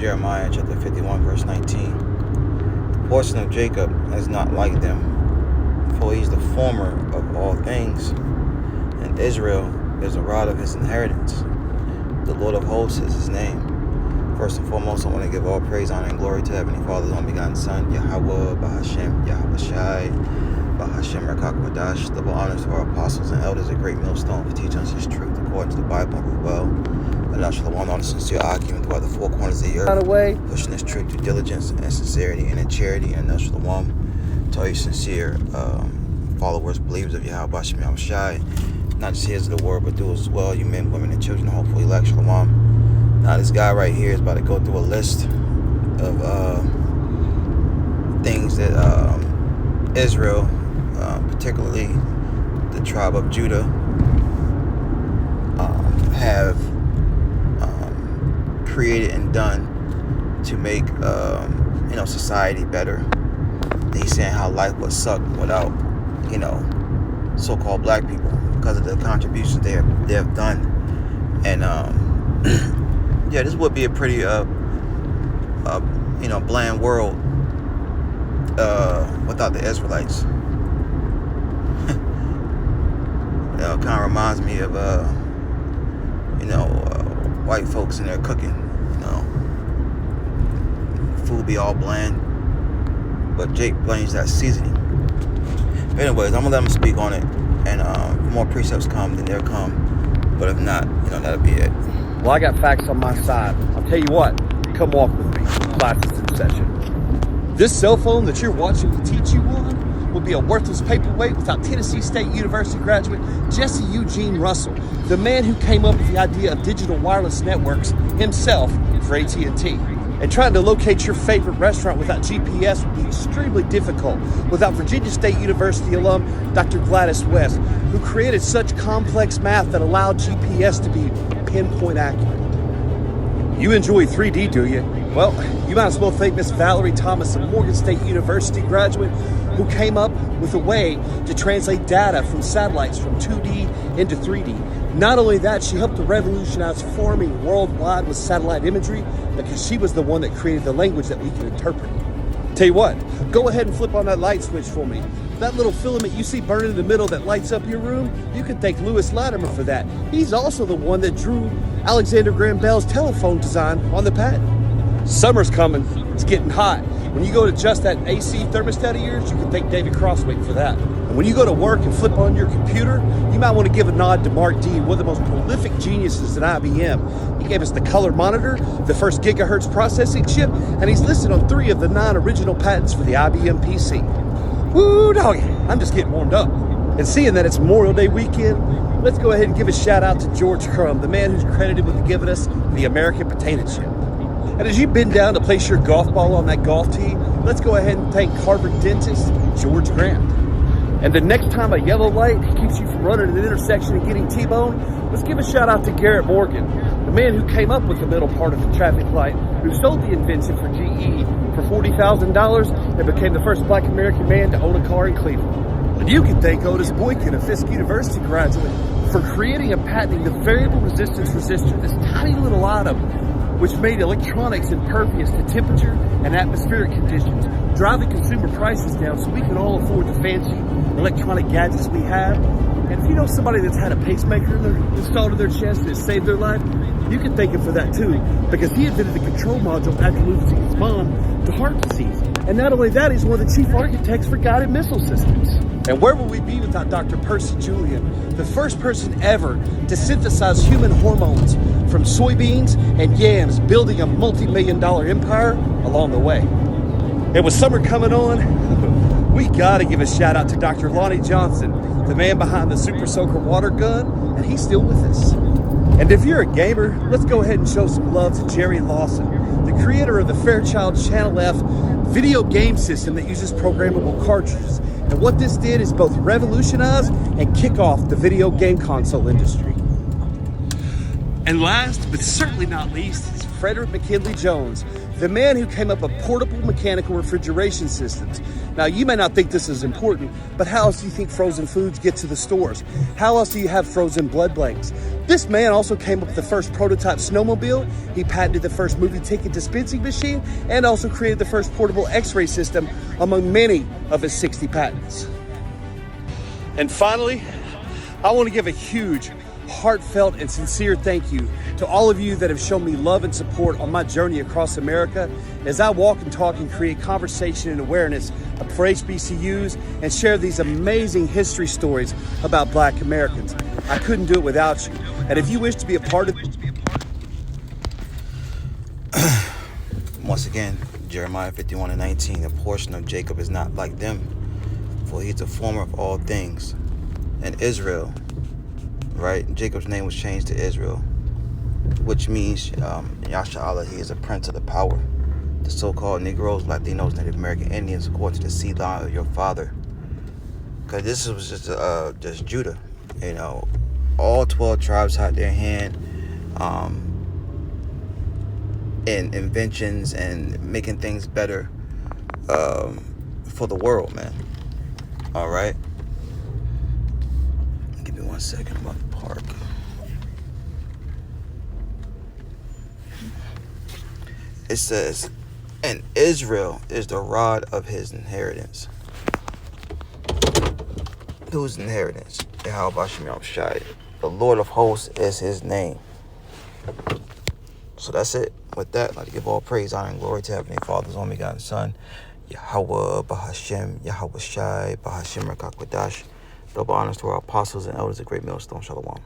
Jeremiah chapter 51 verse 19. The portion of Jacob is not like them, for he is the former of all things, and Israel is the rod of his inheritance. The Lord of hosts is his name. First and foremost, I want to give all praise, honor, and glory to Heavenly Father's only begotten Son, Yahweh, Bahashem, Yahweh Bahashem, Rakakwadash. Double honors to our apostles and elders, a great millstone for teaching us his truth according to the Bible and well. And I shall want on the sincere argument throughout the four corners of the earth, pushing this truth through diligence and sincerity and in charity. And that's Shalom to all you sincere followers, believers of Yahweh Bahashem, Yahweh, not just hearers of the word, but doers as well, you men, women, and children, hopefully elect Shalom. Now this guy right here is about to go through a list of things that Israel, particularly the tribe of Judah, have created and done to make society better. He's saying how life would suck without so-called black people because of the contributions they have done. And yeah, this would be a pretty bland world without the Israelites. Kind of reminds me of white folks in there cooking. Food be all bland, but Jake blames that seasoning. But anyways, I'm gonna let him speak on it, and if more precepts come, then they'll come. But if not, that'll be it. Well, I got facts on my side. I'll tell you what, come walk with me. Class is in session. This cell phone that you're watching me teach you on will be a worthless paperweight without Tennessee State University graduate Jesse Eugene Russell, the man who came up with the idea of digital wireless networks himself for AT&T. And trying to locate your favorite restaurant without GPS would be extremely difficult without Virginia State University alum Dr. Gladys West, who created such complex math that allowed GPS to be pinpoint accurate. You enjoy 3D, do you? Well, you might as well thank Miss Valerie Thomas, a Morgan State University graduate who came up with a way to translate data from satellites from 2D into 3D. Not only that, she helped to revolutionize farming worldwide with satellite imagery because she was the one that created the language that we can interpret. Tell you what, go ahead and flip on that light switch for me. That little filament you see burning in the middle that lights up your room, you can thank Lewis Latimer for that. He's also the one that drew Alexander Graham Bell's telephone design on the patent. Summer's coming, it's getting hot. When you go to adjust that AC thermostat of yours, you can thank David Crosswick for that. And when you go to work and flip on your computer, you might want to give a nod to Mark Dean, one of the most prolific geniuses at IBM. He gave us the color monitor, the first gigahertz processing chip, and he's listed on 3 of the 9 original patents for the IBM PC. Woo, doggy, I'm just getting warmed up. And seeing that it's Memorial Day weekend, let's go ahead and give a shout out to George Crumb, the man who's credited with giving us the American potato chip. And as you bend down to place your golf ball on that golf tee, let's go ahead and thank Harvard dentist George Grant. And the next time a yellow light keeps you from running an intersection and getting T-boned, let's give a shout out to Garrett Morgan, the man who came up with the middle part of the traffic light, who sold the invention for GE for $40,000 and became the first black American man to own a car in Cleveland. And you can thank Otis Boykin, a Fisk University graduate, for creating and patenting the variable resistance resistor, this tiny little item which made electronics impervious to temperature and atmospheric conditions, driving consumer prices down so we can all afford the fancy electronic gadgets we have. And if you know somebody that's had a pacemaker installed in their chest that saved their life, you can thank him for that too, because he invented the control module after losing his mom to heart disease. And not only that, he's one of the chief architects for guided missile systems. And where would we be without Dr. Percy Julian, the first person ever to synthesize human hormones from soybeans and yams, building a multi-million-dollar empire along the way. And with summer coming on, we gotta give a shout out to Dr. Lonnie Johnson, the man behind the Super Soaker water gun, and he's still with us. And if you're a gamer, let's go ahead and show some love to Jerry Lawson, the creator of the Fairchild Channel F video game system that uses programmable cartridges. And what this did is both revolutionize and kick off the video game console industry. And last, but certainly not least, is Frederick McKinley Jones, the man who came up with portable mechanical refrigeration systems. Now, you may not think this is important, but how else do you think frozen foods get to the stores? How else do you have frozen blood blanks? This man also came up with the first prototype snowmobile. He patented the first movie ticket dispensing machine and also created the first portable x-ray system among many of his 60 patents. And finally, I want to give a huge, heartfelt and sincere thank you to all of you that have shown me love and support on my journey across America as I walk and talk and create conversation and awareness for HBCUs and share these amazing history stories about Black Americans. I couldn't do it without you. And if you wish to be a part of Once again, Jeremiah 51:19, a portion of Jacob is not like them, for he's the former of all things. And Israel, right? Jacob's name was changed to Israel, which means Yasha'Allah, he is a prince of the power. The so-called Negroes, Latinos, Native American Indians, according to the seed line of your father. Because this was just Judah, you know. All 12 tribes had their hand in inventions and making things better for the world, man. All right. Give me 1 second about the park. It says, and Israel is the rod of his inheritance. Whose inheritance? Yahweh Shem Shai. The Lord of hosts is his name. So that's it. With that, I'd like to give all praise, honor, and glory to Heavenly Father's only begotten Son, Yahweh Bahashem, Yahweh Shai, Bahashem Rakakwadash. Double honors to our apostles and elders of Great Millstone. Shalom.